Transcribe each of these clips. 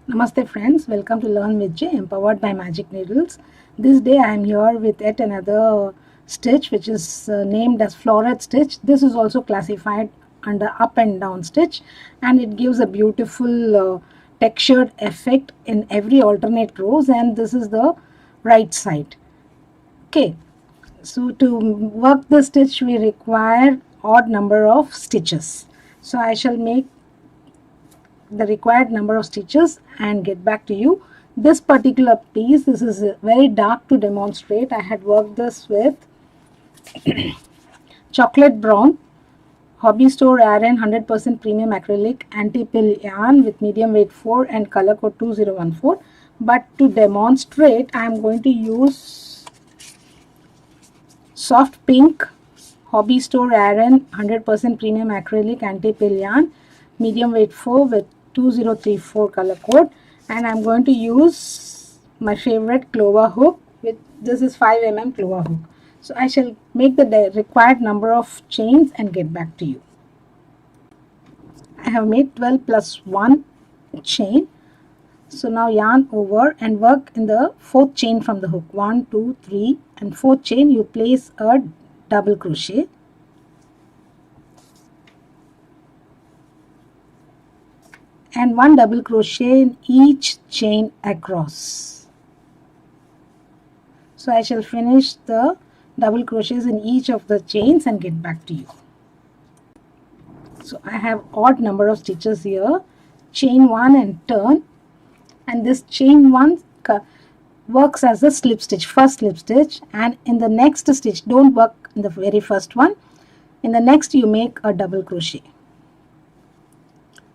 Namaste friends, welcome to Learn with J, empowered by Magic Needles. This day I am here with yet another stitch which is named as floret stitch. This is also classified under up and down stitch, and it gives a beautiful textured effect in every alternate rows, and this is the right side. Okay, so to work the stitch we require odd number of stitches. So I shall make the required number of stitches and get back to you. This particular piece, this is very dark to demonstrate. I had worked this with chocolate brown hobby store iron 100% premium acrylic anti-pill yarn with medium weight 4 and color code 2014, but to demonstrate I am going to use soft pink hobby store iron 100% premium acrylic anti-pill yarn, medium weight 4 with 2034 color code, and I'm going to use my favorite clover hook. With this is 5 mm clover hook. So I shall make the required number of chains and get back to you. I have made 12 plus 1 chain. So now yarn over and work in the fourth chain from the hook. 1, 2, 3 and fourth chain you place a double crochet. And one double crochet in each chain across. So I shall finish the double crochets in each of the chains and get back to you. So I have odd number of stitches here. Chain 1 and turn, and this chain 1 works as a slip stitch, first slip stitch, and in the next stitch don't work in the very first one. In the next you make a double crochet.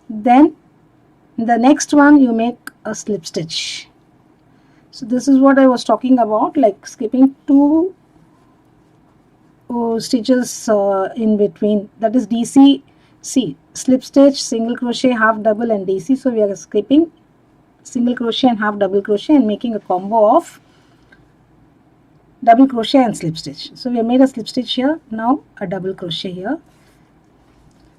Then in the next one you make a slip stitch. So this is what I was talking about, like skipping 2 stitches in between, that is DC. See, slip stitch, single crochet, half double and DC. So we are skipping single crochet and half double crochet and making a combo of double crochet and slip stitch. So we have made a slip stitch here, now a double crochet here.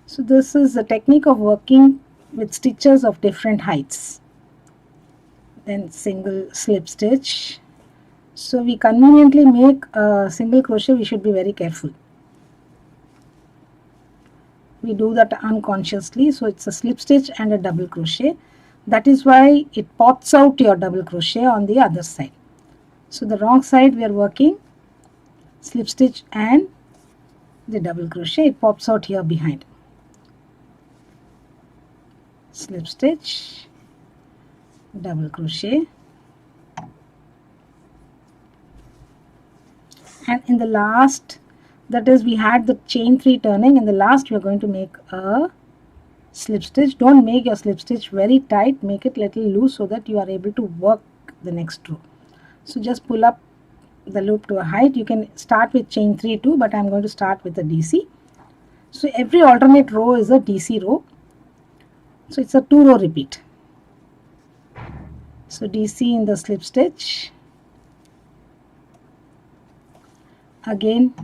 So this is the technique of working with stitches of different heights. Then single slip stitch. So we conveniently make a single crochet, we should be very careful. We do that unconsciously, so it's a slip stitch and a double crochet. That is why it pops out your double crochet on the other side. So the wrong side we are working slip stitch and the double crochet, it pops out here behind. Slip stitch, double crochet, and in the last, that is we had the chain 3 turning, in the last we are going to make a slip stitch. Don't make your slip stitch very tight, make it little loose so that you are able to work the next row. So just pull up the loop to a height. You can start with chain 3 too, but I'm going to start with a DC. So every alternate row is a DC row. So it's a 2 row repeat. So DC in the slip stitch, again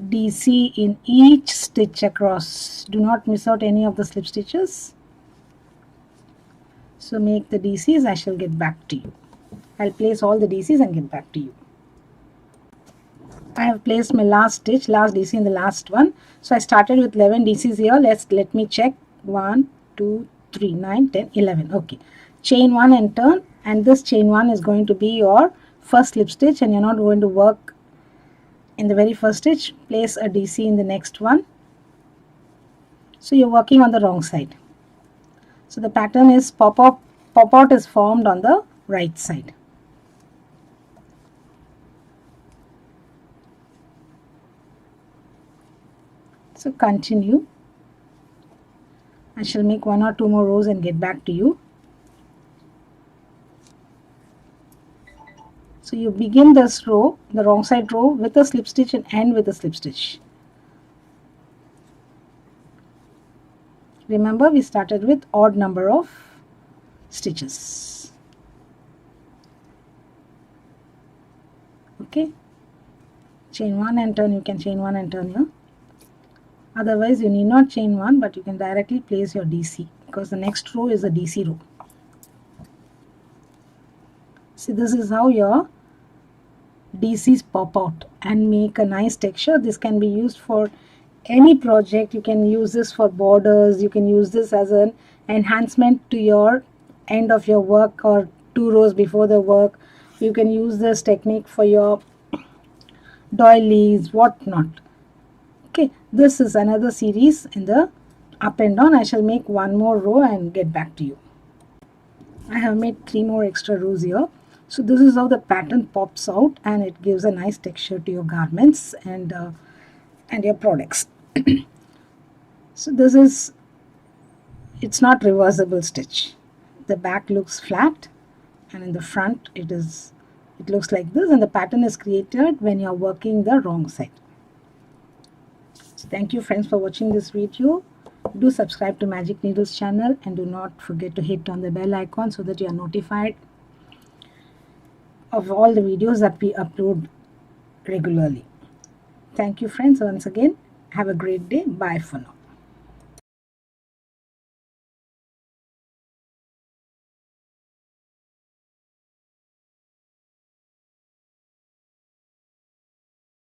DC in each stitch across. Do not miss out any of the slip stitches. So make the DCs, I shall get back to you. I'll place all the DCs and get back to you. I have placed my last stitch, last DC in the last one. So I started with 11 DCs here. Let me check. 1, 2, 3, 9, 10, 11. Okay. Chain 1 and turn, and this chain 1 is going to be your first slip stitch, and you're not going to work in the very first stitch. Place a DC in the next one. So you're working on the wrong side. So the pattern is pop out is formed on the right side. So continue. I shall make 1 or 2 more rows and get back to you. So you begin this row, the wrong side row, with a slip stitch and end with a slip stitch. Remember, we started with odd number of stitches. Okay. Chain 1 and turn, you can chain 1 and turn here. Otherwise you need not chain 1, but you can directly place your DC because the next row is a DC row. See, this is how your DCs pop out and make a nice texture. This can be used for any project. You can use this for borders. You can use this as an enhancement to your end of your work or 2 rows before the work. You can use this technique for your doilies, whatnot. Okay, this is another series in the up and down. I shall make one more row and get back to you. I have made 3 more extra rows here. So this is how the pattern pops out, and it gives a nice texture to your garments and your products. So this is, it's not reversible stitch. The back looks flat, and in the front it looks like this, and the pattern is created when you're working the wrong side. So thank you friends for watching this video. Do subscribe to Magic Needles channel, and do not forget to hit on the bell icon so that you are notified of all the videos that we upload regularly. Thank you friends once again. Have a great day. Bye for now.